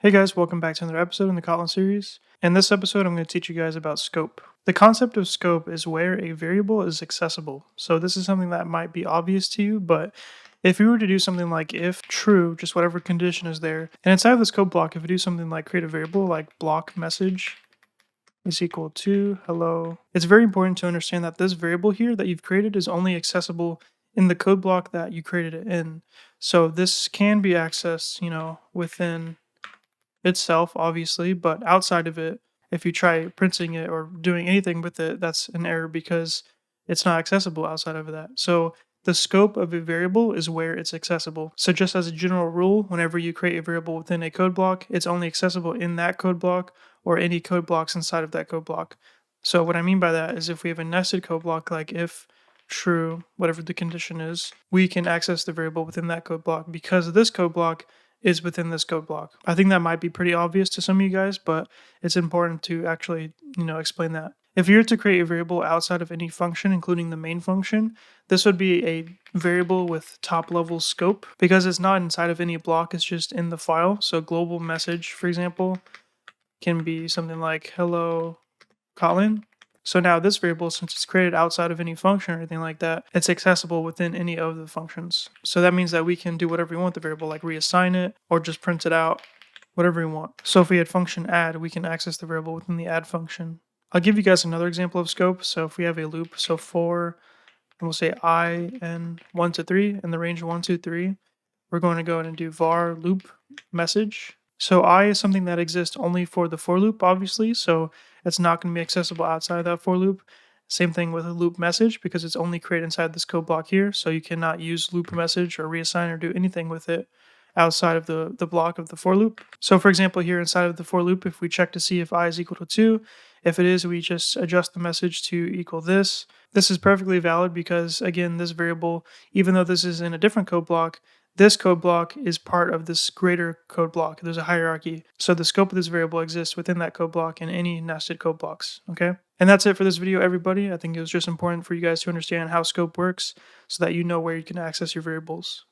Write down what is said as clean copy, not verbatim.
Hey guys, welcome back to another episode in the Kotlin series. In this episode, I'm going to teach you guys about scope. The concept of scope is where a variable is accessible. So this is something that might be obvious to you, but if we were to do something like if true, just whatever condition is there, and inside of the scope block, if we do something like create a variable like block message is equal to hello, it's very important to understand that this variable here that you've created is only accessible in the code block that you created it in. So this can be accessed, within itself, obviously, but outside of it, if you try printing it or doing anything with it, that's an error because it's not accessible outside of that. So the scope of a variable is where it's accessible. So just as a general rule, whenever you create a variable within a code block, it's only accessible in that code block or any code blocks inside of that code block. So what I mean by that is if we have a nested code block like if true, whatever the condition is, we can access the variable within that code block because this code block is within this code block. I think that might be pretty obvious to some of you guys, but it's important to actually, explain that. If you were to create a variable outside of any function, including the main function, this would be a variable with top level scope because it's not inside of any block, it's just in the file. So global message, for example, can be something like hello Kotlin. So now this variable, since it's created outside of any function or anything like that, it's accessible within any of the functions. So that means that we can do whatever we want with the variable, like reassign it or just print it out, whatever we want. So if we had function add, we can access the variable within the add function. I'll give you guys another example of scope. So if we have a loop, so for, and we'll say I and 1 to 3 in the range of 1, 2, 3, we're going to go ahead and do var loop message. So I is something that exists only for the for loop, obviously, so it's not going to be accessible outside of that for loop. Same thing with a loop message because it's only created inside this code block here, so you cannot use loop message or reassign or do anything with it outside of the block of the for loop. So for example, here inside of the for loop, if we check to see if I is equal to 2, if it is, we just adjust the message to equal this. This is perfectly valid because, again, this variable, even though this is in a different code block, this code block is part of this greater code block. There's a hierarchy. So the scope of this variable exists within that code block in any nested code blocks, okay? And that's it for this video, everybody. I think it was just important for you guys to understand how scope works so that you know where you can access your variables.